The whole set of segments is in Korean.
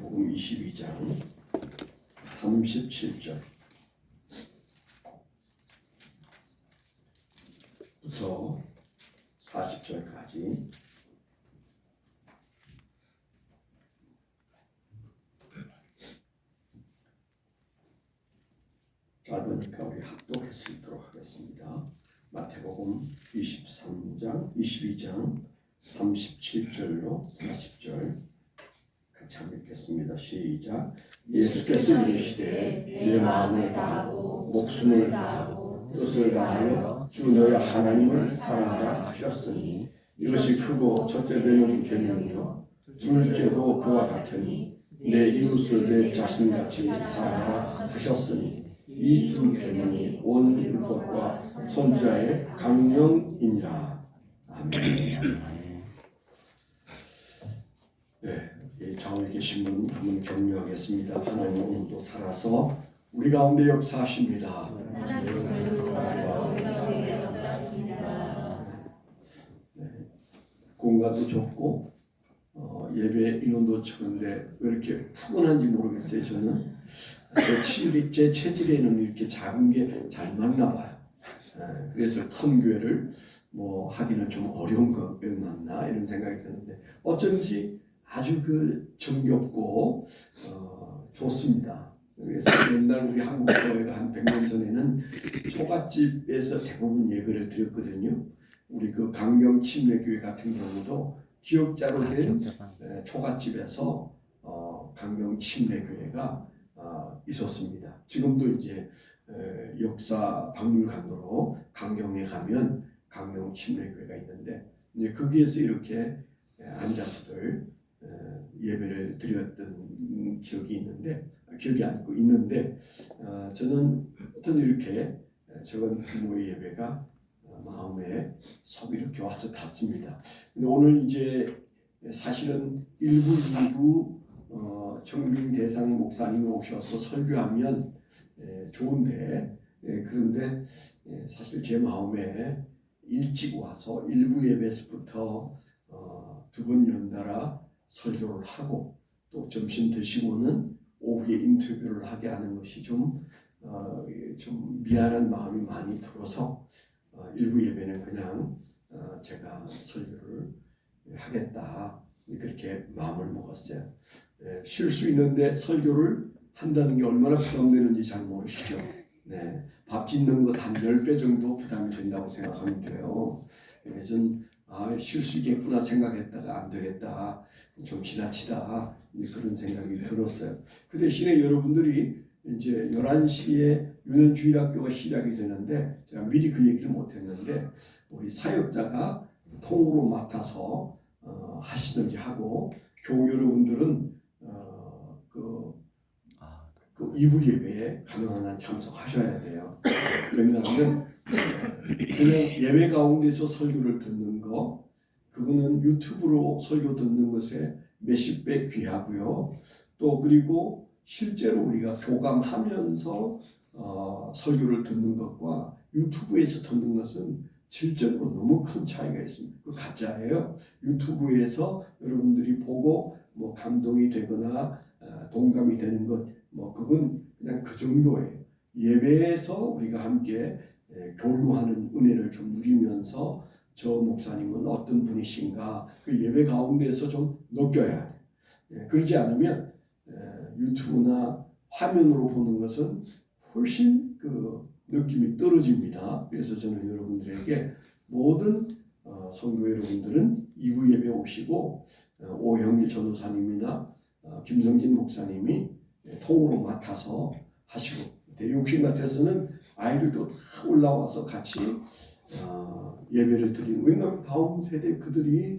마태복음 22장 37절부터 40절까지 짧으니까 우리 합독해서 읽도록 하겠습니다. 마태복음 22장 37절로 40절 같이 한번 읽겠습니다. 시작. 예수께서 이르시되 내 마음을 다하고 목숨을 다하고 뜻을 다하여 주 너희 하나님을 사랑하라 하셨으니 이것이 크고 첫째 되는 계명이요 둘째도 그와 같으니 내 이웃을 내 자신같이 사랑하라 하셨으니 이 두 계명이 온 율법과 선지자의 강령이니라. 아멘. 네, 좌우에 계신 분 한번 격려하겠습니다. 하나님 오늘도 살아서 우리 가운데 역사하십니다. 네, 공간도 좁고 예배 인원도 적은데 왜 이렇게 푸근한지 모르겠어요. 저는 제 체질에는 이렇게 작은 게 잘 맞나 봐요. 그래서 큰 교회를 하기는 좀 어려운 것 같나 이런 생각이 드는데 어쩐지 아주 정겹고 좋습니다. 그래서 옛날 우리 한국 교회가 한 100년 전에는 초가집에서 대부분 예배를 드렸거든요. 우리 강경 침례교회 같은 경우도 기억자로 된 초가집에서 강경 침례교회가 있었습니다. 지금도 이제 역사 박물관으로 강경에 가면 강경 침례교회가 있는데 이제 거기에서 이렇게 앉아서들 예배를 드렸던 기억이 있는데 저는 어떤 이렇게 적은 규모의 예배가 마음에 속 이렇게 와서 닿습니다. 근데 오늘 이제 사실은 1부, 2부 청빙 대상 목사님이 오셔서 설교하면 좋은데 그런데 사실 제 마음에 일찍 와서 1부 예배에서부터 두 번 연달아 설교를 하고 또 점심 드시고는 오후에 인터뷰를 하게 하는 것이 좀 미안한 마음이 많이 들어서 1부 예배는 그냥 제가 설교를 하겠다 그렇게 마음을 먹었어요. 쉴 수 있는데 설교를 한다는 게 얼마나 부담되는지 잘 모르시죠. 네, 밥 짓는 것 한 10배 정도 부담이 된다고 생각하면 돼요. 전 쉴 수 있겠구나 생각했다가 안 되겠다, 좀 지나치다 그런 생각이 들었어요. 그 대신에 여러분들이 이제 11시에 유년주일학교가 시작이 되는데 제가 미리 그 얘기를 못했는데 우리 사역자가 통으로 맡아서 하시든지 하고 교우 여러분들은 그 2부 예배에 가능한 한 참석하셔야 돼요. 왜냐하면 그냥 예배 가운데서 설교를 듣는 거 그거는 유튜브로 설교 듣는 것에 몇십 배 귀하고요. 또 그리고 실제로 우리가 교감하면서 설교를 듣는 것과 유튜브에서 듣는 것은 질적으로 너무 큰 차이가 있습니다. 그 가짜예요. 유튜브에서 여러분들이 보고 감동이 되거나 동감이 되는 것 그건 그냥 그 정도예요. 예배에서 우리가 함께 교류하는 은혜를 좀 누리면서 저 목사님은 어떤 분이신가 그 예배 가운데서 좀 느껴야 돼요. 그러지 않으면 유튜브나 화면으로 보는 것은 훨씬 느낌이 떨어집니다. 그래서 저는 여러분들에게 모든 성도 여러분들은 2부 예배 오시고 오형일 전도사님이나 김성진 목사님이 통으로 맡아서 하시고 욕심 같아서는 아이들도 다 올라와서 같이 예배를 드리는 왜냐하면 다음 세대 그들이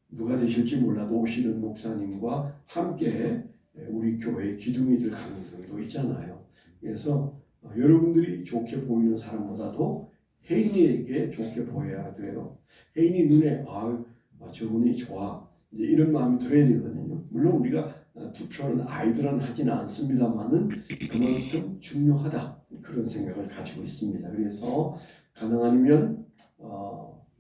누가 되실지 몰라도 오시는 목사님과 함께 우리 교회의 기둥이 될 가능성도 있잖아요. 그래서 여러분들이 좋게 보이는 사람보다도 혜인이에게 좋게 보여야 돼요. 혜인이 눈에 저분이 좋아 이제 이런 마음이 들어야 되거든요. 물론 우리가 투표는 아이들은 하지는 않습니다만은 그만큼 중요하다 그런 생각을 가지고 있습니다. 그래서 가능하면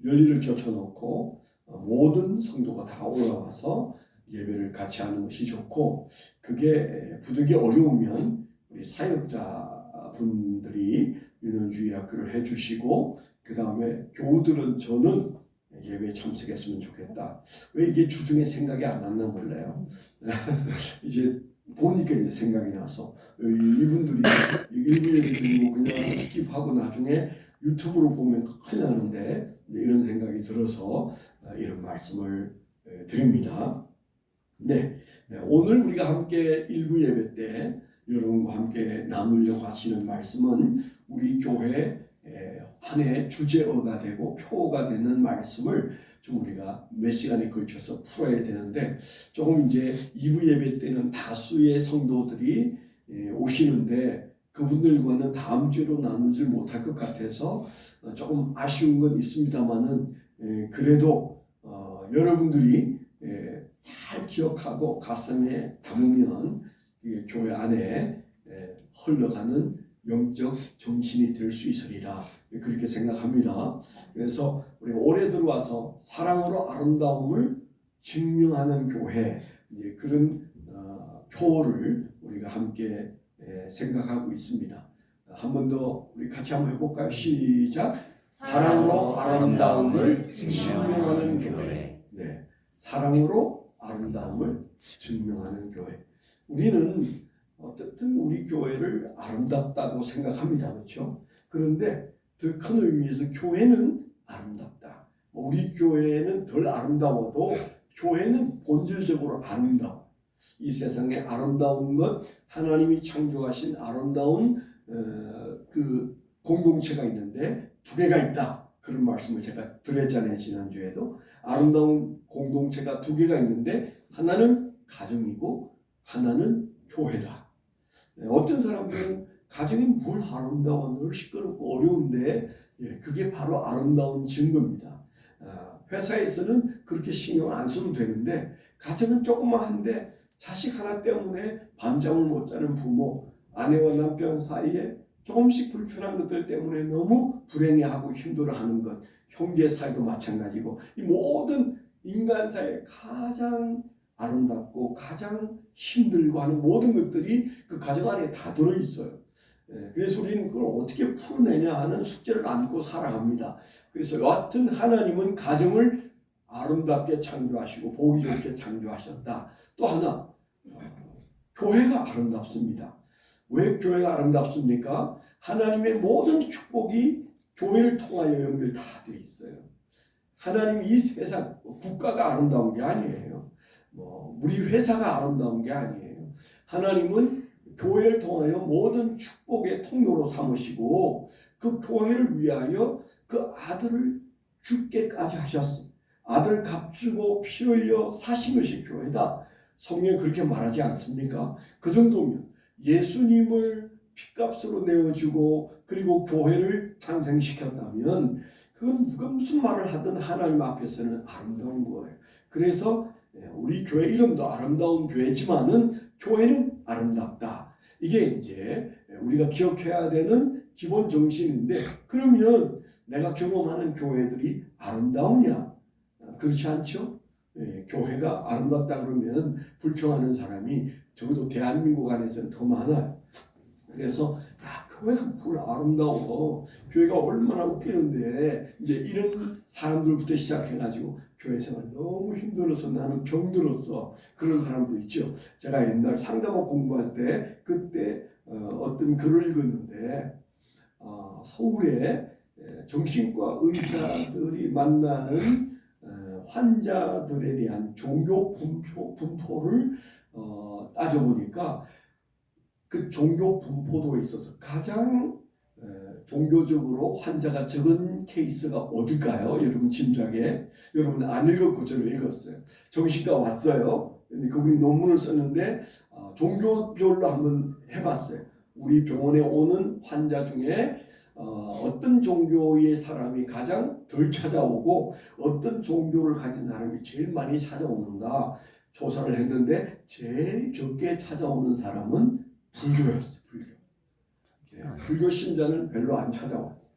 열리를 젖혀놓고 모든 성도가 다 올라와서 예배를 같이 하는 것이 좋고, 그게 부득이 어려우면 우리 사역자분들이 유년주의학교를 해주시고, 그 다음에 교우들은 저는 예배에 참석했으면 좋겠다. 왜 이게 주중에 생각이 안 났나 몰라요. 이제 보니까 이제 생각이 나서 이분들이 일부 예배 드리고 그냥 스킵하고 나중에 유튜브로 보면 큰일 나는데, 이런 생각이 들어서 이런 말씀을 드립니다. 네, 오늘 우리가 함께 일부 예배 때 여러분과 함께 나누려고 하시는 말씀은 우리 교회 한 해 주제어가 되고 표어가 되는 말씀을 좀 우리가 몇 시간에 걸쳐서 풀어야 되는데, 조금 이제 2부 예배 때는 다수의 성도들이 오시는데 그분들과는 다음 주로 나누질 못할 것 같아서 조금 아쉬운 건 있습니다만은, 그래도 여러분들이 잘 기억하고 가슴에 담으면 교회 안에 흘러가는 영적 정신이 될 수 있으리라, 그렇게 생각합니다. 그래서 우리 올해 들어와서 사랑으로 아름다움을 증명하는 교회, 이제 그런 표어를 우리가 함께 생각하고 있습니다. 한 번 더 우리 같이 한번 해볼까요? 시작. 사랑으로 아름다움을 증명하는 교회. 네, 사랑으로 아름다움을 증명하는 교회. 우리는 어쨌든 우리 교회를 아름답다고 생각합니다. 그렇죠? 그런데 더 큰 의미에서 교회는 아름답다. 우리 교회는 덜 아름다워도 교회는 본질적으로 아름다워. 이 세상에 아름다운 것, 하나님이 창조하신 아름다운 그 공동체가 있는데 두 개가 있다. 그런 말씀을 제가 드렸잖아요. 지난주에도. 아름다운 공동체가 두 개가 있는데 하나는 가정이고 하나는 교회다. 어떤 사람들은 가정이 뭘 아름다워, 늘 시끄럽고 어려운데, 그게 바로 아름다운 증거입니다. 회사에서는 그렇게 신경 안 써도 되는데 가정은 조그마한데 자식 하나 때문에 밤잠을 못 자는 부모, 아내와 남편 사이에 조금씩 불편한 것들 때문에 너무 불행해하고 힘들어하는 것, 형제 사이도 마찬가지고, 이 모든 인간 사이에 가장 아름답고 가장 힘들고 하는 모든 것들이 그 가정 안에 다 들어있어요. 그래서 우리는 그걸 어떻게 풀어내냐 하는 숙제를 안고 살아갑니다. 그래서 여하튼 하나님은 가정을 아름답게 창조하시고 보기 좋게 창조하셨다. 또 하나, 교회가 아름답습니다. 왜 교회가 아름답습니까? 하나님의 모든 축복이 교회를 통하여 연결 다 되어 있어요. 하나님 이 세상, 국가가 아름다운 게 아니에요. 우리 회사가 아름다운 게 아니에요. 하나님은 교회를 통하여 모든 축복의 통로로 삼으시고 그 교회를 위하여 그 아들을 죽게까지 하셨어요. 아들 값주고 피 흘려 사신 것이 교회다. 성경에 그렇게 말하지 않습니까? 그 정도면 예수님을 핏값으로 내어주고 그리고 교회를 탄생시켰다면 그건 누가 무슨 말을 하든 하나님 앞에서는 아름다운 거예요. 그래서 우리 교회 이름도 아름다운 교회지만은 교회는 아름답다. 이게 이제 우리가 기억해야 되는 기본 정신인데, 그러면 내가 경험하는 교회들이 아름다우냐? 그렇지 않죠? 교회가 아름답다 그러면 불평하는 사람이 적어도 대한민국 안에서는 더 많아요. 그래서 교회가 뭘 아름다워, 교회가 얼마나 웃기는데, 이제 이런 사람들부터 시작해가지고 교회 생활 너무 힘들어서 나는 병들었어, 그런 사람도 있죠. 제가 옛날 상담학 공부할 때 그때 어떤 글을 읽었는데, 서울에 정신과 의사들이 만나는 환자들에 대한 종교 분포를 따져보니까 그 종교 분포도에 있어서 가장 종교적으로 환자가 적은 케이스가 어딜까요? 여러분 짐작에. 여러분 안 읽었고 저는 읽었어요. 정신과 왔어요. 근데 그분이 논문을 썼는데 종교별로 한번 해봤어요. 우리 병원에 오는 환자 중에 어떤 종교의 사람이 가장 덜 찾아오고 어떤 종교를 가진 사람이 제일 많이 찾아오는가 조사를 했는데 제일 적게 찾아오는 사람은 불교였어. 불교 신자는 별로 안 찾아왔어.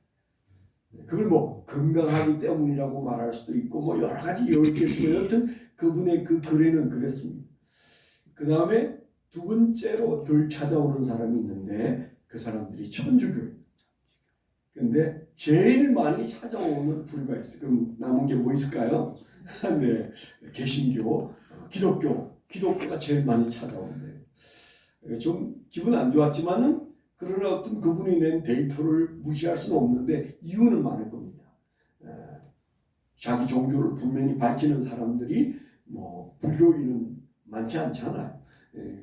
그걸 건강하기 때문이라고 말할 수도 있고 여러 가지 이유를 겠지만 여튼 그분의 그 글에는 그랬습니다. 그 다음에 두 번째로 덜 찾아오는 사람이 있는데 그 사람들이 천주교예요. 근데 제일 많이 찾아오는 부류가 있어요. 그럼 남은 게 뭐 있을까요? 네, 개신교, 기독교가 제일 많이 찾아오는데 좀 기분 안 좋았지만은 그러나 어떤 그분이 낸 데이터를 무시할 수는 없는데 이유는 많을 겁니다. 자기 종교를 분명히 밝히는 사람들이 뭐 불교인은 많지 않잖아요.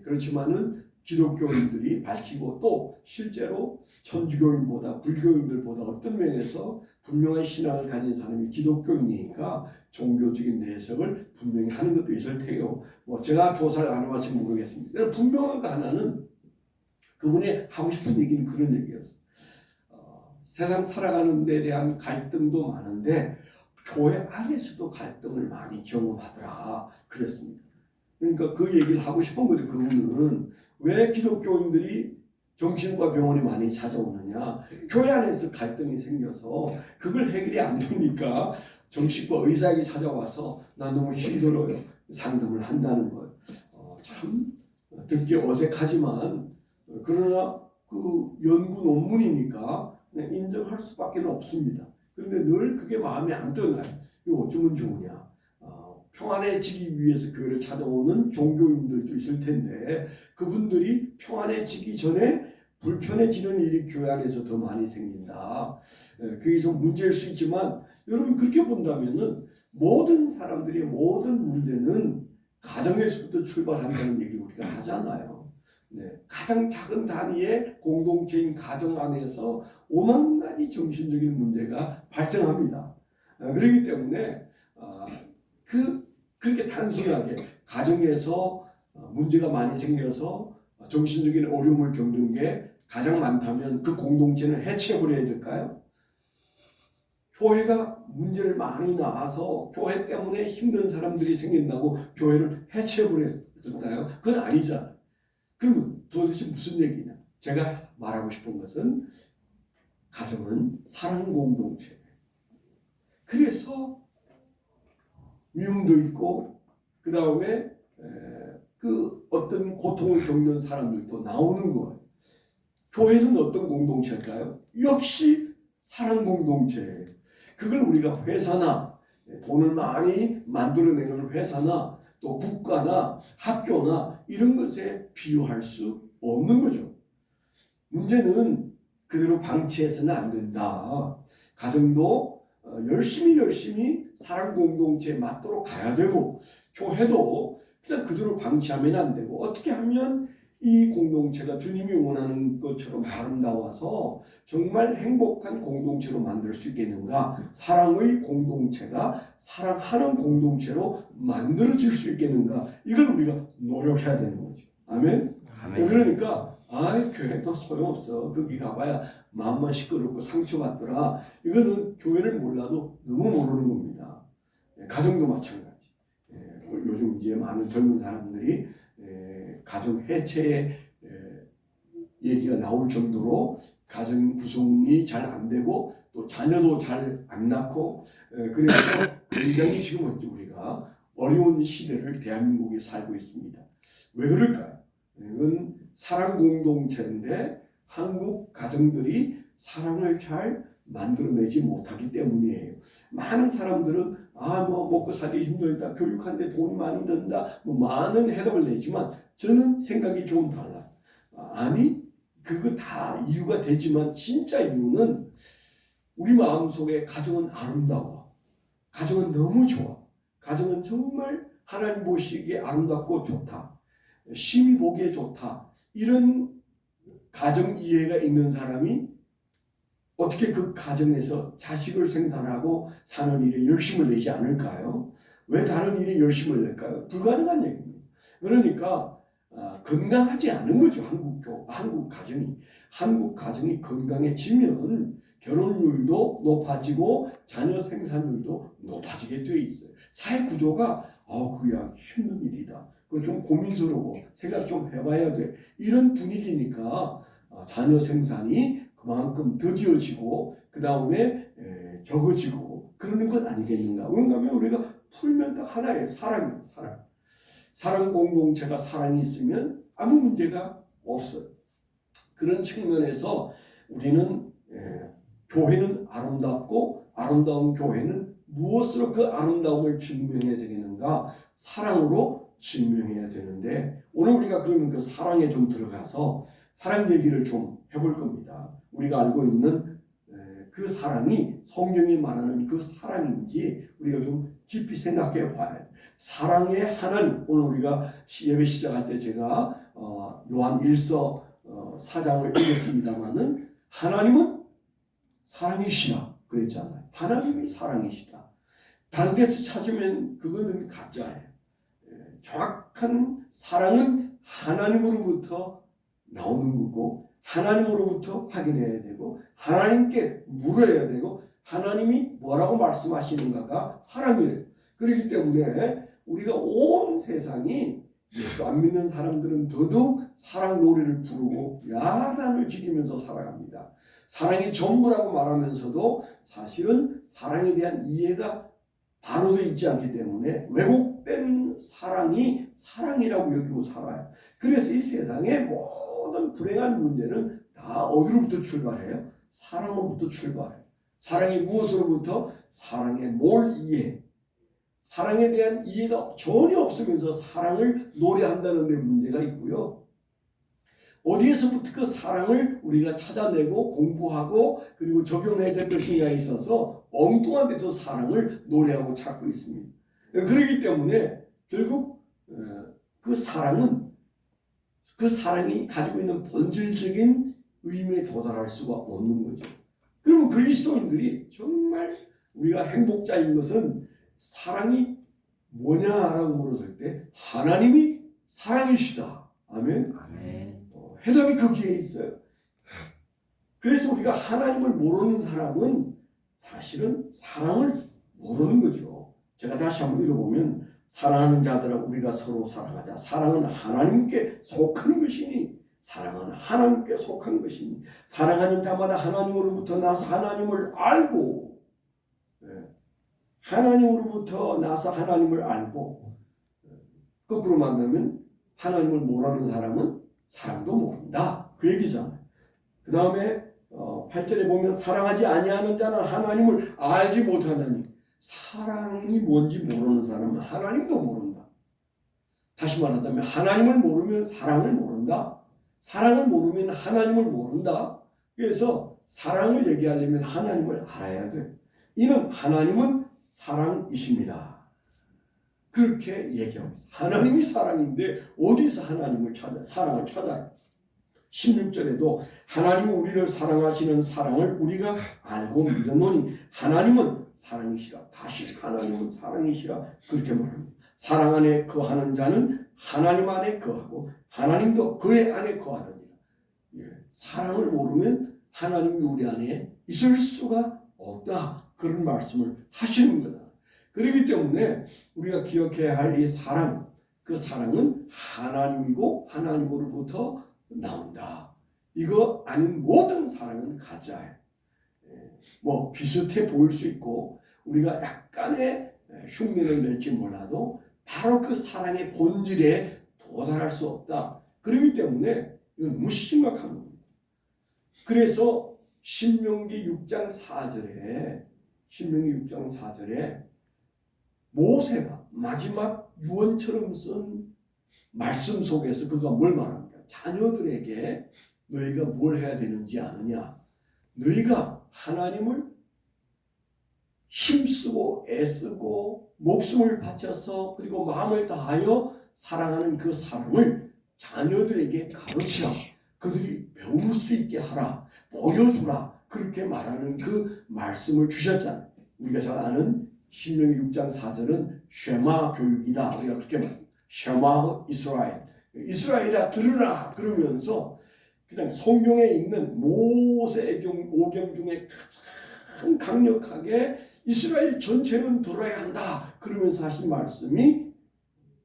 그렇지만은 기독교인들이 밝히고 또 실제로 천주교인보다 불교인들보다 어떤 면에서 분명한 신앙을 가진 사람이 기독교인이니까 종교적인 내색을 분명히 하는 것도 있을 테요. 뭐 제가 조사를 안 해봐서 모르겠습니다. 분명한 거 하나는 그분이 하고 싶은 얘기는 그런 얘기였어요. 세상 살아가는 데 대한 갈등도 많은데 교회 안에서도 갈등을 많이 경험하더라 그랬습니다. 그러니까 그 얘기를 하고 싶은 거죠. 그분은 왜 기독교인들이 정신과 병원에 많이 찾아오느냐, 교회 안에서 갈등이 생겨서 그걸 해결이 안 되니까 정신과 의사에게 찾아와서 나 너무 힘들어요 상담을 한다는 거예요. 참 듣기 어색하지만 그러나 그 연구 논문이니까 그냥 인정할 수밖에 없습니다. 그런데 늘 그게 마음에 안 드나요? 이거 어쩌면 좋으냐? 평안해지기 위해서 교회를 찾아오는 종교인들도 있을 텐데 그분들이 평안해지기 전에 불편해지는 일이 교회 안에서 더 많이 생긴다. 그게 좀 문제일 수 있지만 여러분 그렇게 본다면은 모든 사람들의 모든 문제는 가정에서부터 출발한다는 얘기를 우리가 하잖아요. 네, 가장 작은 단위의 공동체인 가정 안에서 오만 가지 정신적인 문제가 발생합니다. 그렇기 때문에 그렇게 단순하게 가정에서 문제가 많이 생겨서 정신적인 어려움을 겪는 게 가장 많다면 그 공동체는 해체해버려야 될까요? 교회가 문제를 많이 낳아서 교회 때문에 힘든 사람들이 생긴다고 교회를 해체해버려야 될까요? 그건 아니잖아요. 그러면 도대체 무슨 얘기냐? 제가 말하고 싶은 것은 가정은 사랑 공동체예요. 그래서 미움도 있고 그 다음에 그 어떤 고통을 겪는 사람들도 나오는 거예요. 교회는 어떤 공동체일까요? 역시 사랑 공동체예요. 그걸 우리가 회사나 돈을 많이 만들어내는 회사나 또 국가나 학교나 이런 것에 비유할 수 없는 거죠. 문제는 그대로 방치해서는 안 된다. 가정도 열심히 사랑 공동체에 맞도록 가야 되고 교회도 그냥 그대로 방치하면 안 되고 어떻게 하면 이 공동체가 주님이 원하는 것처럼 아름다워서 정말 행복한 공동체로 만들 수 있겠는가? 사랑의 공동체가 사랑하는 공동체로 만들어질 수 있겠는가? 이걸 우리가 노력해야 되는 거죠. 아멘? 아멘. 그러니까 교회도 소용없어. 거기 가봐야 마음만 시끄럽고 상처받더라. 이거는 교회를 몰라도 너무 모르는 겁니다. 가정도 마찬가지. 요즘 이제 많은 젊은 사람들이 가정 해체의 얘기가 나올 정도로 가정 구성이 잘 안 되고 또 자녀도 잘 안 낳고 그래서 굉장히 지금 우리가 어려운 시대를 대한민국에 살고 있습니다. 왜 그럴까요? 이건 사랑 공동체인데 한국 가정들이 사랑을 잘 만들어내지 못하기 때문이에요. 많은 사람들은 뭐 먹고 살기 힘들다, 교육하는데 돈이 많이 든다, 뭐 많은 해답을 내지만 저는 생각이 좀 달라요. 아니 그거 다 이유가 되지만 진짜 이유는 우리 마음속에 가정은 아름다워. 가정은 너무 좋아. 가정은 정말 하나님 보시기에 아름답고 좋다. 심히 보기에 좋다. 이런 가정 이해가 있는 사람이 어떻게 그 가정에서 자식을 생산하고 사는 일에 열심을 내지 않을까요? 왜 다른 일에 열심을 낼까요? 불가능한 얘기입니다. 그러니까 건강하지 않은 거죠. 한국 가정이 건강해지면 결혼율도 높아지고 자녀 생산율도 높아지게 돼 있어요. 사회 구조가 그야 힘든 일이다. 그거 좀 고민스러워. 생각 좀 해봐야 돼. 이런 분위기니까 자녀 생산이 그만큼 더디어지고 그 다음에 적어지고 그러는 건 아니겠는가. 왜냐하면 우리가 풀면 딱 하나예요. 사랑이에요. 사랑. 사랑 공동체가 사랑이 있으면 아무 문제가 없어요. 그런 측면에서 우리는 교회는 아름답고 아름다운 교회는 무엇으로 그 아름다움을 증명해야 되겠는가? 사랑으로 증명해야 되는데 오늘 우리가 그러면 그 사랑에 좀 들어가서 사랑 얘기를 좀 해볼 겁니다. 우리가 알고 있는 그 사랑이 성경이 말하는 그 사랑인지 우리가 좀 깊이 생각해 봐야 해요. 사랑의 하나님, 오늘 우리가 예배 시작할 때 제가 요한 1서 4장을 읽었습니다마는 하나님은 사랑이시라 그랬잖아요. 하나님이 사랑이시다. 다른 데서 찾으면 그거는 가짜예요. 정확한 사랑은 하나님으로부터 나오는 거고 하나님으로부터 확인해야 되고 하나님께 물어야 되고 하나님이 뭐라고 말씀하시는가가 사랑이에요. 그렇기 때문에 우리가 온 세상이 예수 안 믿는 사람들은 더더욱 사랑 노래를 부르고 야단을 지키면서 살아갑니다. 사랑이 전부라고 말하면서도 사실은 사랑에 대한 이해가 바로 되어 있지 않기 때문에 왜곡된 사랑이 사랑이라고 여기고 살아요. 그래서 이 세상의 모든 불행한 문제는 다 어디로부터 출발해요? 사랑으로부터 출발해요. 사랑이 무엇으로부터? 사랑의 뭘 이해. 사랑에 대한 이해가 전혀 없으면서 사랑을 노래한다는 데 문제가 있고요. 어디에서부터 그 사랑을 우리가 찾아내고 공부하고 그리고 적용해야 될 것인가에 있어서 엉뚱한 데서 사랑을 노래하고 찾고 있습니다. 그렇기 때문에 결국 그 사랑은 그 사랑이 가지고 있는 본질적인 의미에 도달할 수가 없는 거죠. 그러면 그리스도인들이 정말 우리가 행복자인 것은 사랑이 뭐냐라고 물었을 때 하나님이 사랑이시다. 아멘. 해답이 거기에 있어요. 그래서 우리가 하나님을 모르는 사람은 사실은 사랑을 모르는 거죠. 제가 다시 한번 읽어보면 사랑하는 자들아 우리가 서로 사랑하자. 사랑은 하나님께 속하는 것이니 사랑은 하나님께 속한 것이니 사랑하는 자마다 하나님으로부터 나서 하나님을 알고 하나님으로부터 나서 하나님을 알고 거꾸로 만나면 하나님을 모르는 사람은 사랑도 모른다. 그 얘기잖아요. 그 다음에 8절에 보면 사랑하지 아니하는 자는 하나님을 알지 못하나니 사랑이 뭔지 모르는 사람은 하나님도 모른다. 다시 말하자면 하나님을 모르면 사랑을 모른다. 사랑을 모르면 하나님을 모른다. 그래서 사랑을 얘기하려면 하나님을 알아야 돼. 이는 하나님은 사랑이십니다. 그렇게 얘기하고 있어요. 하나님이 사랑인데 어디서 하나님을 사랑을 찾아요? 16절에도 하나님이 우리를 사랑하시는 사랑을 우리가 알고 믿었노니 하나님은 사랑이시라. 다시 하나님은 사랑이시라. 그렇게 말합니다. 사랑 안에 거하는 자는 하나님 안에 거하고 하나님도 그의 안에 거하느니라. 사랑을 모르면 하나님이 우리 안에 있을 수가 없다. 그런 말씀을 하시는 거다. 그렇기 때문에 우리가 기억해야 할 이 사랑, 그 사랑은 하나님이고 하나님으로부터 나온다. 이거 아닌 모든 사랑은 가짜예요. 뭐 비슷해 보일 수 있고 우리가 약간의 흉내를 낼지 몰라도 바로 그 사랑의 본질에 도달할 수 없다. 그렇기 때문에 이건 너무 심각한 겁니다. 그래서 신명기 6장 4절에 모세가 마지막 유언처럼 쓴 말씀 속에서 그가 뭘 말합니까? 자녀들에게 너희가 뭘 해야 되는지 아느냐? 너희가 하나님을 힘쓰고 애쓰고 목숨을 바쳐서 그리고 마음을 다하여 사랑하는 그 사랑을 자녀들에게 가르치라. 그들이 배울 수 있게 하라. 보여주라. 그렇게 말하는 그 말씀을 주셨잖아요. 우리가 잘 아는 신명기 6장 4절은 쉐마 교육이다. 우리가 그렇게 말합니다. 쉐마 이스라엘. 이스라엘아 들으라. 그러면서 그냥 성경에 있는 모세오경 중에 가장 강력하게 이스라엘 전체는 들어야 한다. 그러면서 하신 말씀이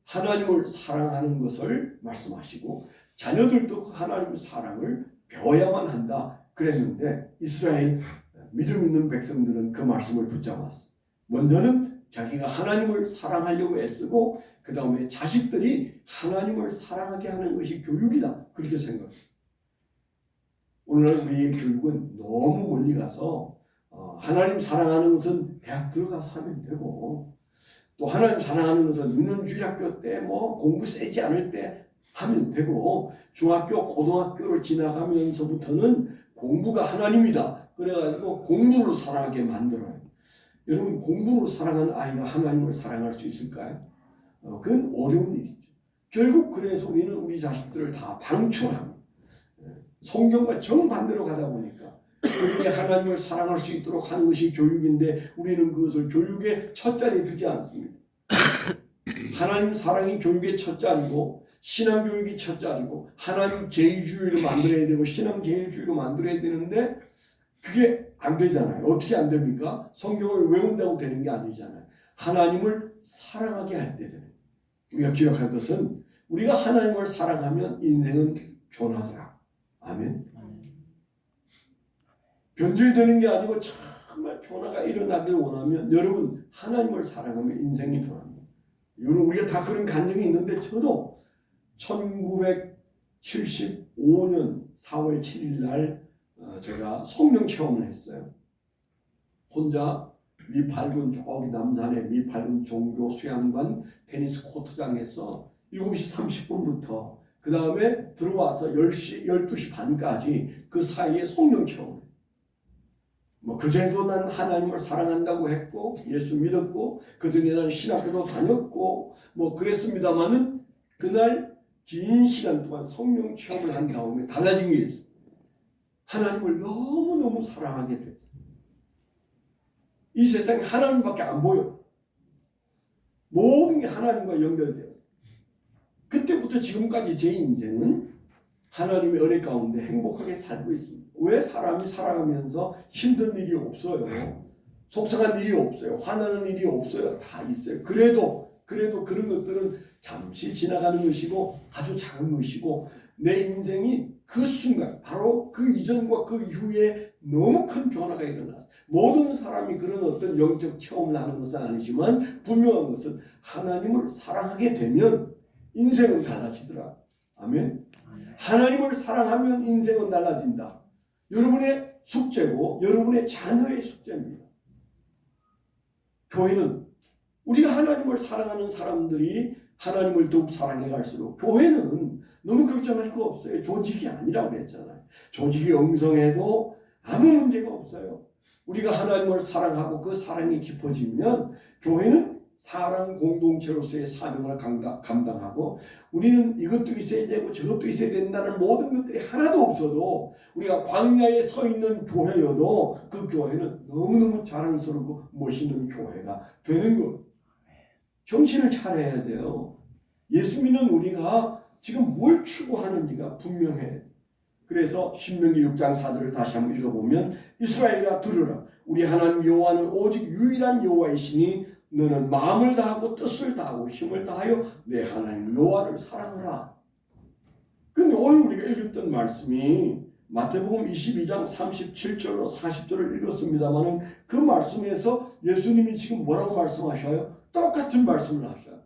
하나님을 사랑하는 것을 말씀하시고 자녀들도 하나님의 사랑을 배워야만 한다. 그랬는데 이스라엘 믿음 있는 백성들은 그 말씀을 붙잡았어. 먼저는 자기가 하나님을 사랑하려고 애쓰고 그 다음에 자식들이 하나님을 사랑하게 하는 것이 교육이다. 그렇게 생각해요. 오늘날 우리의 교육은 너무 멀리 가서 하나님 사랑하는 것은 대학 들어가서 하면 되고 또 하나님 사랑하는 것은 유년주일학교 때 뭐 공부 세지 않을 때 하면 되고 중학교, 고등학교를 지나가면서부터는 공부가 하나님이다. 그래가지고 공부를 사랑하게 만들어요. 여러분 공부로 사랑하는 아이가 하나님을 사랑할 수 있을까요? 그건 어려운 일이죠. 결국 그래서 우리는 우리 자식들을 다 방출합니다. 성경과 정반대로 가다 보니까 우리가 하나님을 사랑할 수 있도록 하는 것이 교육인데 우리는 그것을 교육의 첫 자리에 두지 않습니다. 하나님 사랑이 교육의 첫 자리고 신앙교육이 첫 자리고 하나님 제일주의로 만들어야 되고 신앙 제일주의로 만들어야 되는데 그게 안 되잖아요. 어떻게 안 됩니까? 성경을 외운다고 되는 게 아니잖아요. 하나님을 사랑하게 할 때잖아요. 우리가 기억할 것은 우리가 하나님을 사랑하면 인생은 변하더라. 아멘. 변질되는 게 아니고 정말 변화가 일어나길 원하면 여러분 하나님을 사랑하면 인생이 변합니다. 여러분 우리가 다 그런 감정이 있는데 저도 1975년 4월 7일 날 제가 성령 체험을 했어요. 혼자 미팔군 저기 남산의 미팔군 종교 수양관 테니스 코트장에서 7시 30분부터 그 다음에 들어와서 10시, 12시 반까지 그 사이에 성령 체험을 뭐 그전에도 난 하나님을 사랑한다고 했고 예수 믿었고 그전에 난 신학교도 다녔고 뭐 그랬습니다마는 그날 긴 시간 동안 성령 체험을 한 다음에 달라진 게 있어요. 하나님을 너무너무 사랑하게 됐어요. 이 세상에 하나님밖에 안 보여. 모든 게 하나님과 연결되었어요. 그때부터 지금까지 제 인생은 하나님의 은혜 가운데 행복하게 살고 있습니다. 왜 사람이 살아가면서 힘든 일이 없어요. 속상한 일이 없어요. 화나는 일이 없어요. 다 있어요. 그래도 그런 것들은 잠시 지나가는 것이고 아주 작은 것이고 내 인생이 그 순간 바로 그 이전과 그 이후에 너무 큰 변화가 일어났어요. 모든 사람이 그런 어떤 영적 체험을 하는 것은 아니지만 분명한 것은 하나님을 사랑하게 되면 인생은 달라지더라. 아멘. 하나님을 사랑하면 인생은 달라진다. 여러분의 숙제고 여러분의 자녀의 숙제입니다. 교회는 우리가 하나님을 사랑하는 사람들이 하나님을 더욱 사랑해 갈수록 교회는 너무 걱정할 거 없어요. 조직이 아니라고 그랬잖아요. 조직이 엉성해도 아무 문제가 없어요. 우리가 하나님을 사랑하고 그 사랑이 깊어지면 교회는 사랑 공동체로서의 사명을 감당하고 우리는 이것도 있어야 되고 저것도 있어야 된다는 모든 것들이 하나도 없어도 우리가 광야에 서 있는 교회여도 그 교회는 너무너무 자랑스럽고 멋있는 교회가 되는 것. 정신을 차려야 돼요. 예수 믿는 우리가 지금 뭘 추구하는지가 분명해. 그래서 신명기 6장 4절을 다시 한번 읽어보면 이스라엘아 들으라. 우리 하나님 여호와는 오직 유일한 여호와이시니 너는 마음을 다하고 뜻을 다하고 힘을 다하여 내 하나님 여호와를 사랑하라. 근데 오늘 우리가 읽었던 말씀이 마태복음 22장 37절로 40절을 읽었습니다만 그 말씀에서 예수님이 지금 뭐라고 말씀하셔요? 똑같은 말씀을 하셔요.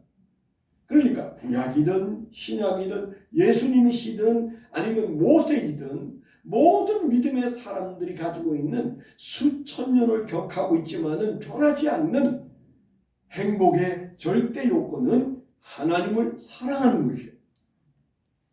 그러니까 구약이든 신약이든 예수님이시든 아니면 모세이든 모든 믿음의 사람들이 가지고 있는 수천 년을 격하고 있지만은 변하지 않는 행복의 절대 요건은 하나님을 사랑하는 것이에요.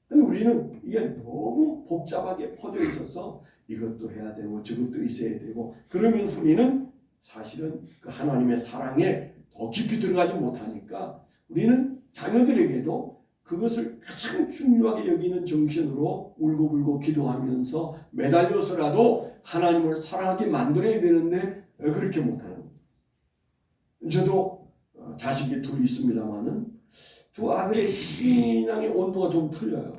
근데 우리는 이게 너무 복잡하게 퍼져 있어서 이것도 해야 되고 저것도 있어야 되고 그러면서 우리는 사실은 그 하나님의 사랑에 더 깊이 들어가지 못하니까 우리는 자녀들에게도 그것을 가장 중요하게 여기는 정신으로 울고불고 기도하면서 매달려서라도 하나님을 사랑하게 만들어야 되는데 그렇게 못하는 거예요. 저도 자식이 둘 있습니다만은 두 아들의 신앙의 온도가 좀 틀려요.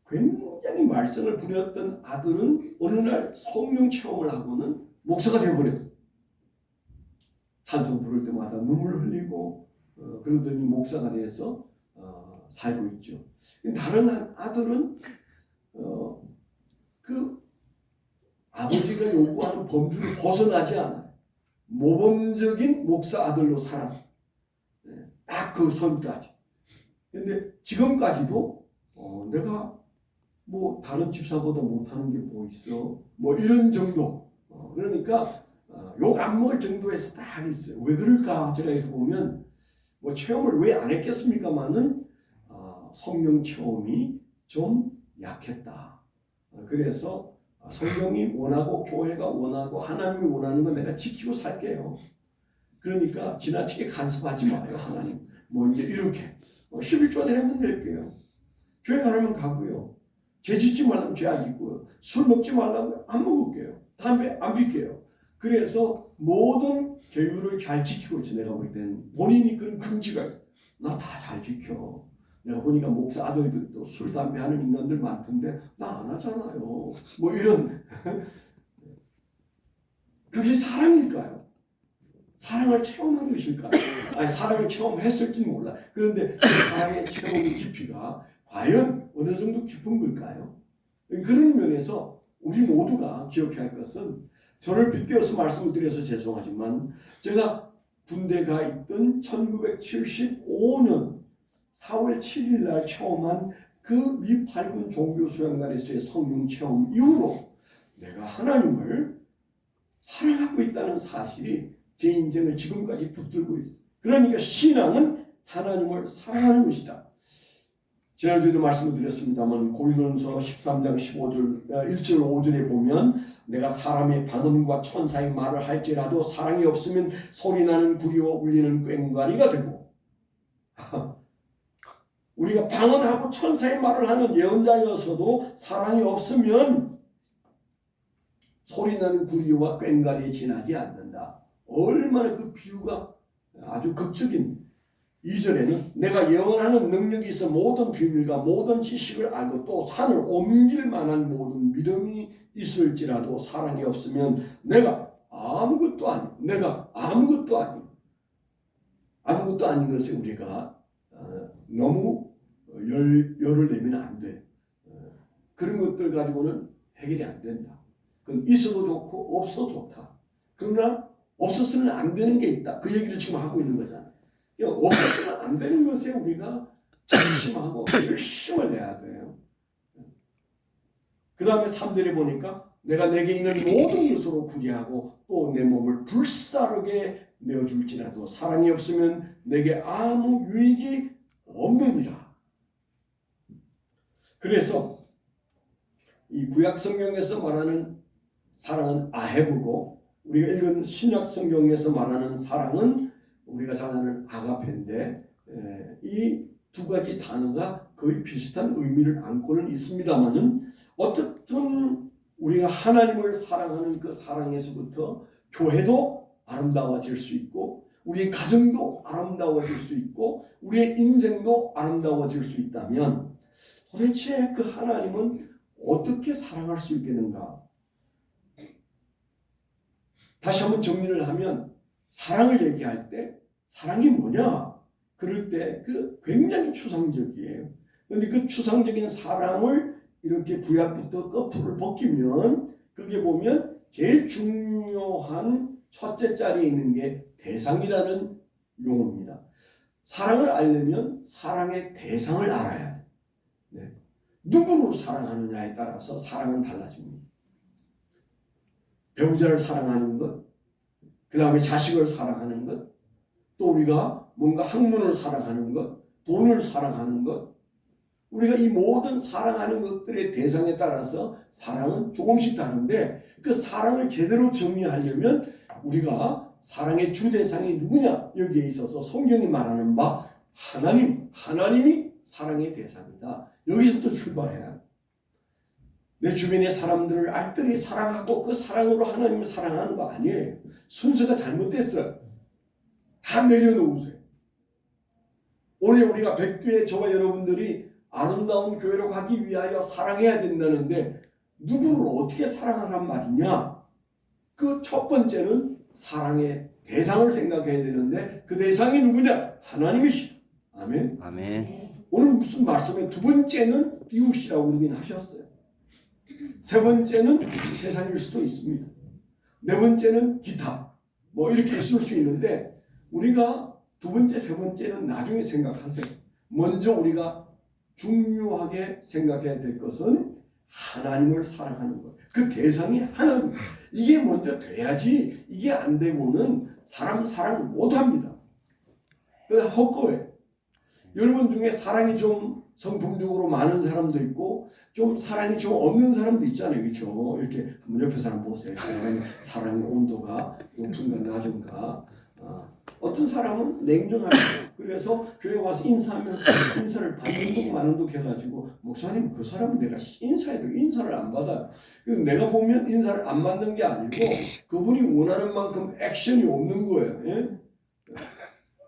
굉장히 말썽을 부렸던 아들은 어느 날 성령 체험을 하고는 목사가 되어버렸어요. 찬송 부를 때마다 눈물 흘리고 그러더니 목사가 돼서 살고 있죠. 다른 아들은 그 아버지가 요구하는 범주를 벗어나지 않아요. 모범적인 목사 아들로 살았어요. 딱 그 선까지. 근데 지금까지도 내가 뭐 다른 집사보다 못하는 게 뭐 있어? 뭐 이런 정도. 그러니까 욕 안 먹을 정도에서 딱 있어요. 왜 그럴까? 제가 이렇게 보면 뭐 체험을 왜 안 했겠습니까만은 성령 체험이 좀 약했다. 그래서 성령이 원하고 교회가 원하고 하나님이 원하는 건 내가 지키고 살게요. 그러니까 지나치게 간섭하지 마요. 하나님 뭐 이제 이렇게 11조 내면 낼게요. 교회 가려면 가고요. 죄 짓지 말라면 죄 안 짓고요. 술 먹지 말라면 안 먹을게요. 담배 안 필게요. 그래서 모든 계율을 잘 지키고 있어. 내가 볼 때는 본인이 그런 긍지가 있어. 나 다 잘 지켜. 내가 보니까 목사 아들들도 술, 담배 하는 인간들 많던데 나 안 하잖아요. 뭐 이런 그게 사랑일까요? 사랑을 체험한 것일까요? 아니 사랑을 체험했을지는 몰라. 그런데 그 사랑의 체험의 깊이가 과연 어느 정도 깊은 걸까요? 그런 면에서 우리 모두가 기억해야 할 것은 저를 빗대어서 말씀을 드려서 죄송하지만 제가 군대 가 있던 1975년 4월 7일 날 체험한 그 미8군 종교수양관에서의 성령 체험 이후로 내가 하나님을 사랑하고 있다는 사실이 제 인생을 지금까지 붙들고 있어요. 그러니까 신앙은 하나님을 사랑하는 것이다. 지난주에도 말씀을 드렸습니다만 고린도전서 13장 15절 1절 5절에 보면 내가 사람의 방언과 천사의 말을 할지라도 사랑이 없으면 소리나는 구리와 울리는 꽹과리가 되고 우리가 방언하고 천사의 말을 하는 예언자여서도 사랑이 없으면 소리나는 구리와 꽹과리에 지나지 않는다. 얼마나 그 비유가 아주 극적인 2절에는 내가 예언하는 능력이 있어 모든 비밀과 모든 지식을 알고 또 산을 옮길 만한 모든 믿음이 있을지라도 사랑이 없으면 내가 아무것도 아닌 것에 우리가 너무 열을 내면 안 돼. 그런 것들 가지고는 해결이 안 된다. 그건 있어도 좋고 없어도 좋다. 그러나 없었으면 안 되는 게 있다. 그 얘기를 지금 하고 있는 거잖아. 없었으면 안 되는 것에 우리가 작심하고 열심을 내야 돼요. 그 다음에 3절에 보니까 내가 내게 있는 모든 것으로 구제하고 또 내 몸을 불사르게 내어줄지라도 사랑이 없으면 내게 아무 유익이 없느니라. 그래서 이 구약 성경에서 말하는 사랑은 아헤브고 우리가 읽은 신약 성경에서 말하는 사랑은 우리가 잘 아는 아가페인데 이 두 가지 단어가 거의 비슷한 의미를 안고는 있습니다만은 어쨌든 우리가 하나님을 사랑하는 그 사랑에서부터 교회도 아름다워질 수 있고 우리의 가정도 아름다워질 수 있고 우리의 인생도 아름다워질 수 있다면 도대체 그 하나님은 어떻게 사랑할 수 있겠는가? 다시 한번 정리를 하면 사랑을 얘기할 때 사랑이 뭐냐? 그럴 때 그 굉장히 추상적이에요. 그런데 그 추상적인 사랑을 이렇게 구약부터 거풀을 벗기면 그게 보면 제일 중요한 첫째 자리에 있는 게 대상이라는 용어입니다. 사랑을 알려면 사랑의 대상을 알아야 돼. 네. 누구를 사랑하느냐에 따라서 사랑은 달라집니다. 배우자를 사랑하는 것, 그 다음에 자식을 사랑하는 것, 또 우리가 뭔가 학문을 사랑하는 것, 돈을 사랑하는 것, 우리가 이 모든 사랑하는 것들의 대상에 따라서 사랑은 조금씩 다른데 그 사랑을 제대로 정의하려면 우리가 사랑의 주 대상이 누구냐 여기에 있어서 성경이 말하는 바 하나님이 사랑의 대상이다. 여기서부터 출발해야 내 주변의 사람들을 알뜰히 사랑하고 그 사랑으로 하나님을 사랑하는 거 아니에요. 순서가 잘못됐어요. 다 내려놓으세요. 오늘 우리가 백교회 저와 여러분들이 아름다운 교회로 가기 위하여 사랑해야 된다는데 누구를 어떻게 사랑하란 말이냐? 그 첫 번째는 사랑의 대상을 생각해야 되는데 그 대상이 누구냐? 하나님이시다. 아멘. 아멘. 오늘 무슨 말씀에 두 번째는 이웃이라고 그러긴 하셨어요. 세 번째는 세상일 수도 있습니다. 네 번째는 기타. 뭐 이렇게 있을 수 있는데 우리가 두 번째, 세 번째는 나중에 생각하세요. 먼저 우리가 중요하게 생각해야 될 것은 하나님을 사랑하는 것. 그 대상이 하나님. 이게 먼저 돼야지 이게 안 되고는 사람 사랑 못합니다. 그래서 헛거예요. 여러분 중에 사랑이 좀 성품적으로 많은 사람도 있고 좀 사랑이 좀 없는 사람도 있잖아요. 그렇죠? 이렇게 한번 옆에 사람 보세요. 사랑의 온도가 높은가 낮은가. 어떤 사람은 냉정하고 그래서 교회 와서 인사하면 인사를 받는 둥 마는 둥 해가지고 목사님 그 사람은 내가 인사해도 인사를 안 받아요. 내가 보면 인사를 안 받는 게 아니고 그분이 원하는 만큼 액션이 없는 거예요. 예?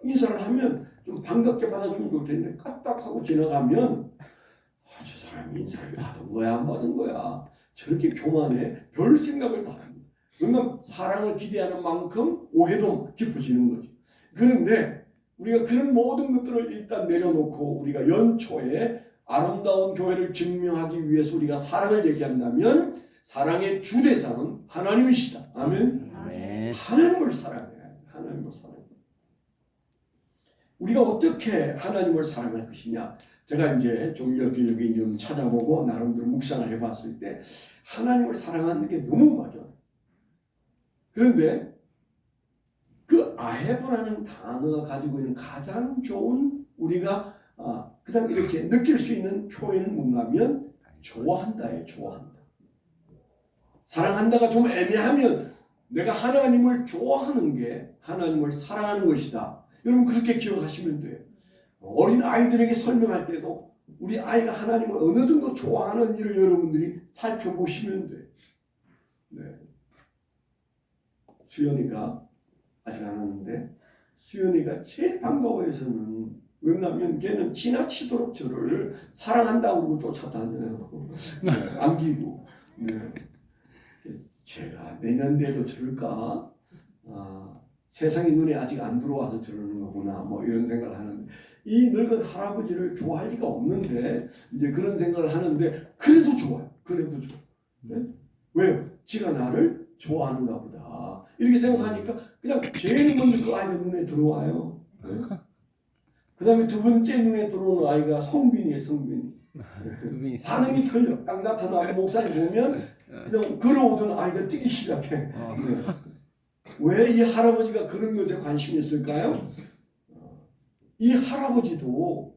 인사를 하면 좀 반갑게 받아주면 좋을 텐데 까딱하고 지나가면 저 사람이 인사를 받은 거야 안 받은 거야 저렇게 교만해 별 생각을 다 합니다. 그러니까 사랑을 기대하는 만큼 오해도 깊어지는 거죠. 그런데 우리가 그런 모든 것들을 일단 내려놓고 우리가 연초에 아름다운 교회를 증명하기 위해서 우리가 사랑을 얘기한다면 사랑의 주대상은 하나님이시다. 아멘. 하나님을 사랑해야 돼. 하나님을 사랑해. 우리가 어떻게 하나님을 사랑할 것이냐? 제가 이제 좀 여기 좀 찾아보고 나름대로 묵상을 해봤을 때 하나님을 사랑하는 게 너무 막연해요. 그런데 그 아헤브라는 단어가 가지고 있는 가장 좋은 우리가 그냥 이렇게 느낄 수 있는 표현은 뭔가면 좋아한다예요. 좋아한다. 사랑한다가 좀 애매하면 내가 하나님을 좋아하는 게 하나님을 사랑하는 것이다. 여러분 그렇게 기억하시면 돼요. 어린 아이들에게 설명할 때도 우리 아이가 하나님을 어느 정도 좋아하는 일을 여러분들이 살펴보시면 돼요. 네. 수연이가 아직 안 왔는데 수연이가 제일 반가워해서는 왜냐하면 걔는 지나치도록 저를 사랑한다고 그러고 쫓아다녀요. 네, 안기고. 네. 제가 내년 돼도 저럴까? 세상이 눈에 아직 안 들어와서 저러는 거구나. 뭐 이런 생각을 하는데 이 늙은 할아버지를 좋아할 리가 없는데 이제 그런 생각을 하는데 그래도 좋아요. 그래도 좋아. 네? 왜요? 지가 나를 좋아하는가 보다. 이렇게 생각하니까 그냥 제일 먼저 그 아이가 눈에 들어와요. 네? 그 다음에 두 번째 눈에 들어오는 아이가 성빈이에요. 성빈이. 반응이 틀려. 딱 나타나고 목사님 보면 그냥 걸어오던 아이가 뛰기 시작해. 네. 왜 이 할아버지가 그런 것에 관심이 있을까요? 이 할아버지도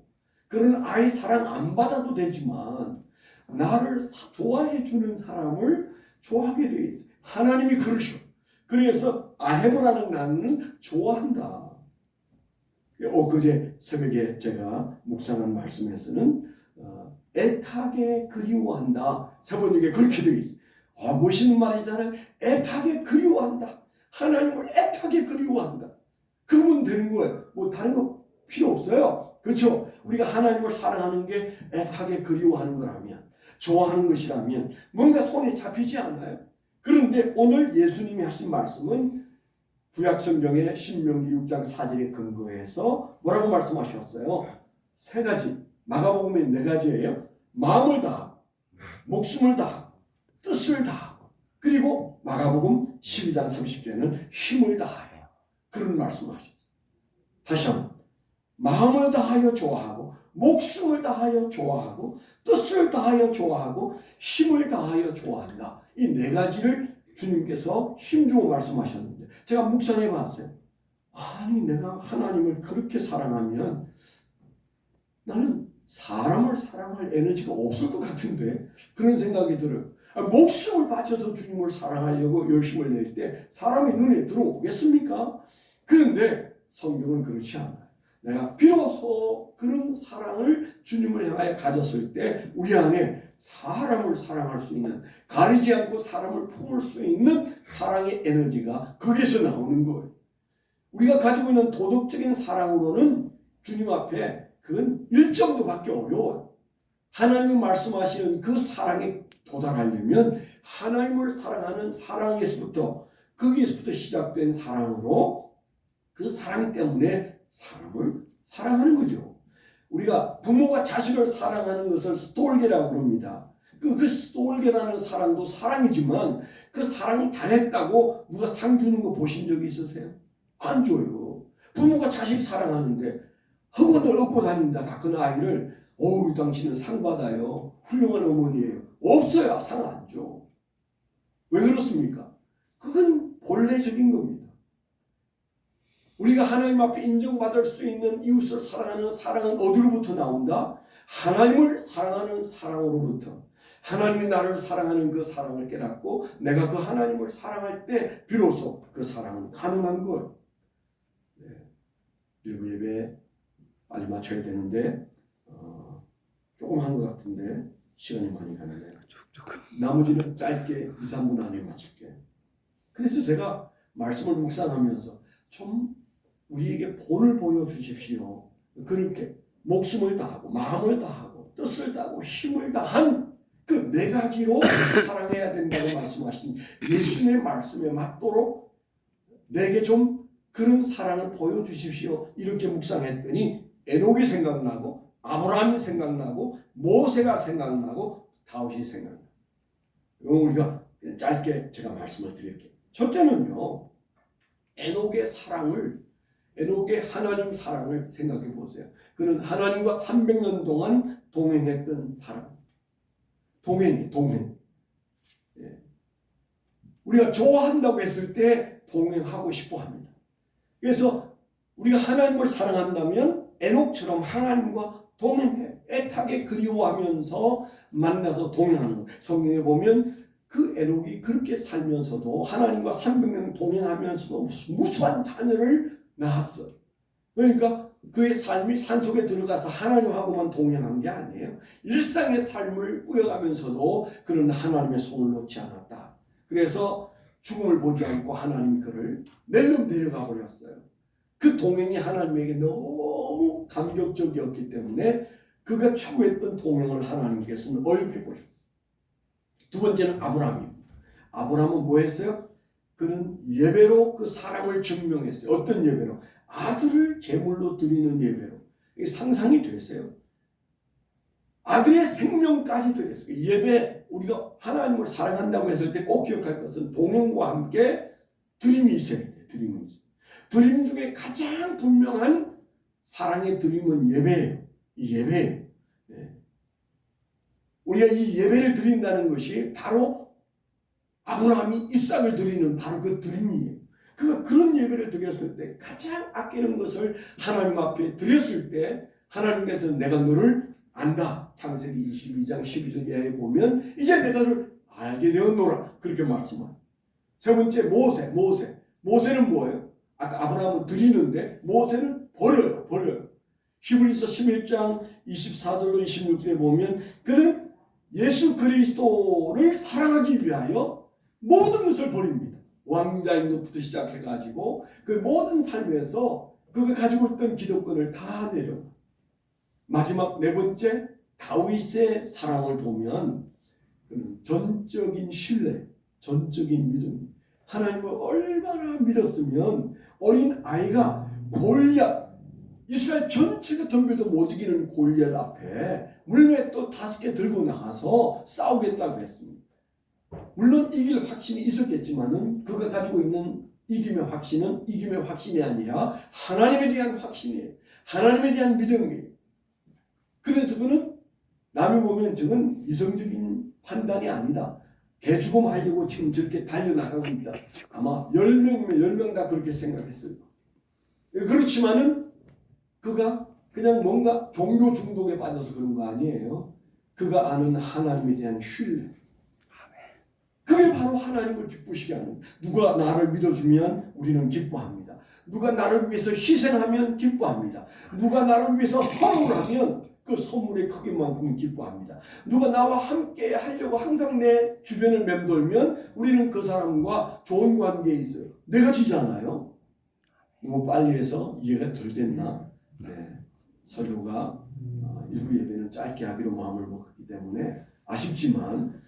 그런 아이 사랑 안 받아도 되지만 나를 좋아해 주는 사람을 좋아하게 돼 있어요. 하나님이 그러셔. 그래서 아헤브라는 나는 좋아한다. 엊그제 새벽에 제가 묵상한 말씀에서는 애타게 그리워한다. 세번역에 그렇게 되어 있어요. 멋있는 말이잖아요. 애타게 그리워한다. 하나님을 애타게 그리워한다. 그러면 되는 거예요. 뭐 다른 거 필요 없어요. 그렇죠? 우리가 하나님을 사랑하는 게 애타게 그리워하는 거라면, 좋아하는 것이라면 뭔가 손에 잡히지 않아요. 그런데 오늘 예수님이 하신 말씀은 구약성경의 신명기 6장 4절에 근거해서 뭐라고 말씀하셨어요? 세 가지. 마가복음에 네 가지예요. 마음을 다하고 목숨을 다하고 뜻을 다하고 그리고 마가복음 12장 30절에는 힘을 다하여 그런 말씀하셨어요. 다시 한번 마음을 다하여 좋아하고 목숨을 다하여 좋아하고 뜻을 다하여 좋아하고 힘을 다하여 좋아한다. 이 네 가지를 주님께서 힘주어 말씀하셨는데 제가 묵상해 봤어요. 아니 내가 하나님을 그렇게 사랑하면 나는 사람을 사랑할 에너지가 없을 것 같은데 그런 생각이 들어요. 목숨을 바쳐서 주님을 사랑하려고 열심을 낼 때 사람이 눈에 들어오겠습니까? 그런데 성경은 그렇지 않아요. 내가 비로소 그런 사랑을 주님을 향하여 가졌을 때 우리 안에 사람을 사랑할 수 있는 가리지 않고 사람을 품을 수 있는 사랑의 에너지가 거기서 나오는 거예요. 우리가 가지고 있는 도덕적인 사랑으로는 주님 앞에 그건 1점도밖에 어려워요. 하나님이 말씀하시는 그 사랑에 도달하려면 하나님을 사랑하는 사랑에서부터 거기에서부터 시작된 사랑으로 그 사랑 때문에 사람을 사랑하는 거죠. 우리가 부모가 자식을 사랑하는 것을 스톨게라고 합니다. 그 솔개라는 사랑도 사랑이지만 그 사랑 잘했다고 누가 상 주는 거 보신 적이 있으세요? 안 줘요. 부모가 자식 사랑하는데 학원을 얻고 다닌다. 다 큰 아이를 어우 당신은 상 받아요. 훌륭한 어머니예요. 없어요. 상 안 줘. 왜 그렇습니까? 그건 본래적인 겁니다. 우리가 하나님 앞에 인정받을 수 있는 이웃을 사랑하는 사랑은 어디로부터 나온다? 하나님을 사랑하는 사랑으로부터. 하나님이 나를 사랑하는 그 사랑을 깨닫고 내가 그 하나님을 사랑할 때 비로소 그 사랑은 가능한 것. 네. 일부 예배 빨리 맞춰야 되는데 조금 한 것 같은데 시간이 많이 가는데 나머지는 짧게 2, 3분 안에 마칠게요. 그래서 제가 말씀을 묵상하면서 좀 우리에게 본을 보여주십시오. 그렇게 목숨을 다하고 마음을 다하고 뜻을 다하고 힘을 다한 그 네 가지로 사랑해야 된다고 말씀하신 예수님의 말씀에 맞도록 내게 좀 그런 사랑을 보여주십시오. 이렇게 묵상했더니 에녹이 생각나고 아브라함이 생각나고 모세가 생각나고 다윗이 생각나고 우리가 짧게 제가 말씀을 드릴게요. 첫째는요. 에녹의 하나님 사랑을 생각해 보세요. 그는 하나님과 300년 동안 동행했던 사람. 동행. 예. 우리가 좋아한다고 했을 때 동행하고 싶어 합니다. 그래서 우리가 하나님을 사랑한다면 에녹처럼 하나님과 동행해. 애타게 그리워하면서 만나서 동행하는 것. 성경에 보면 그 에녹이 그렇게 살면서도 하나님과 300년 동행하면서도 무수한 자녀를 낳았어요. 그러니까 그의 삶이 산속에 들어가서 하나님하고만 동행한 게 아니에요. 일상의 삶을 꾸려가면서도 그는 하나님의 손을 놓지 않았다. 그래서 죽음을 보지 않고 하나님이 그를 낼름 데려가 버렸어요. 그 동행이 하나님에게 너무 감격적이었기 때문에 그가 추구했던 동행을 하나님께서는 어여해 보셨어요. 두 번째는 아브라함입니다. 아브라함은 뭐 했어요? 그는 예배로 그 사랑을 증명했어요. 어떤 예배로? 아들을 제물로 드리는 예배로. 이게 상상이 되세요? 아들의 생명까지 드렸어요. 예배, 우리가 하나님을 사랑한다고 했을 때 꼭 기억할 것은 동행과 함께 드림이 있어야 돼요. 드림이 있어요. 드림 중에 가장 분명한 사랑의 드림은 예배예요. 예배예요. 네. 우리가 이 예배를 드린다는 것이 바로 아브라함이 이삭을 드리는 바로 그 드림이에요. 그가 그런 예배를 드렸을 때 가장 아끼는 것을 하나님 앞에 드렸을 때 하나님께서는 내가 너를 안다. 창세기 22장 12절에 보면 이제 내가 너를 알게 되었노라. 그렇게 말씀합니다. 세 번째 모세는 뭐예요? 아까 아브라함은 드리는데 모세는 버려요. 히브리서 11장 24절로 26절에 보면 그는 예수 그리스도를 사랑하기 위하여 모든 것을 버립니다. 왕자인 것부터 시작해가지고 그 모든 삶에서 그가 가지고 있던 기득권을 다 내려. 마지막 네 번째 다윗의 사랑을 보면 그는 전적인 신뢰, 전적인 믿음. 하나님을 얼마나 믿었으면 어린 아이가 골리앗, 이스라엘 전체가 덤벼도 못 이기는 골리앗 앞에 물맷도 5개 들고 나가서 싸우겠다고 했습니다. 물론 이길 확신이 있었겠지만은 그가 가지고 있는 이김의 확신이 아니라 하나님에 대한 확신이에요. 하나님에 대한 믿음이에요. 그래서 그는 남이 보면 저건 이성적인 판단이 아니다. 개죽음하려고 지금 저렇게 달려나가고 있다. 아마 10명이면 10명 다 그렇게 생각했을 거예요. 그렇지만은 그가 그냥 뭔가 종교 중독에 빠져서 그런 거 아니에요. 그가 아는 하나님에 대한 신뢰. 그게 바로 하나님을 기쁘시게 하는. 누가 나를 믿어주면 우리는 기뻐합니다. 누가 나를 위해서 희생하면 기뻐합니다. 누가 나를 위해서 선물하면 그 선물의 크기만큼 기뻐합니다. 누가 나와 함께 하려고 항상 내 주변을 맴돌면 우리는 그 사람과 좋은 관계에 있어요. 네 가지잖아요. 너무 빨리 해서 이해가 덜 됐나? 네. 설교가 일부 예배는 짧게 하기로 마음을 먹었기 때문에 아쉽지만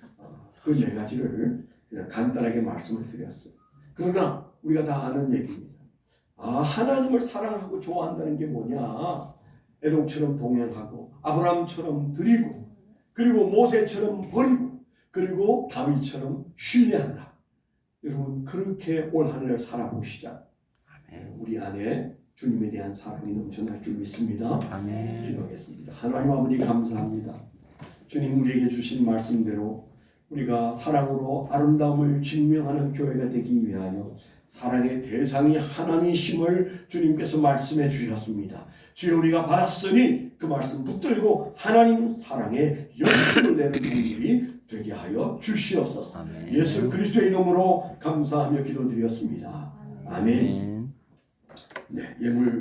그 네 가지를 그냥 간단하게 말씀을 드렸어요. 그러나 우리가 다 아는 얘기입니다. 하나님을 사랑하고 좋아한다는 게 뭐냐? 에녹처럼 동행하고 아브라함처럼 드리고 그리고 모세처럼 버리고 그리고 다윗처럼 신뢰한다. 여러분 그렇게 올 한 해를 살아보시자. 우리 안에 주님에 대한 사랑이 넘쳐날 줄 믿습니다. 아멘. 기도하겠습니다. 하나님 아버지 감사합니다. 주님 우리에게 주신 말씀대로 우리가 사랑으로 아름다움을 증명하는 교회가 되기 위하여 사랑의 대상이 하나님이심을 주님께서 말씀해 주셨습니다. 주여 우리가 받았으니 그 말씀 붙들고 하나님 사랑의 열심을 내는 종들이 되게 하여 주시옵소서. 아멘. 예수 그리스도의 이름으로 감사하며 기도드렸습니다. 아멘. 아멘. 네, 예물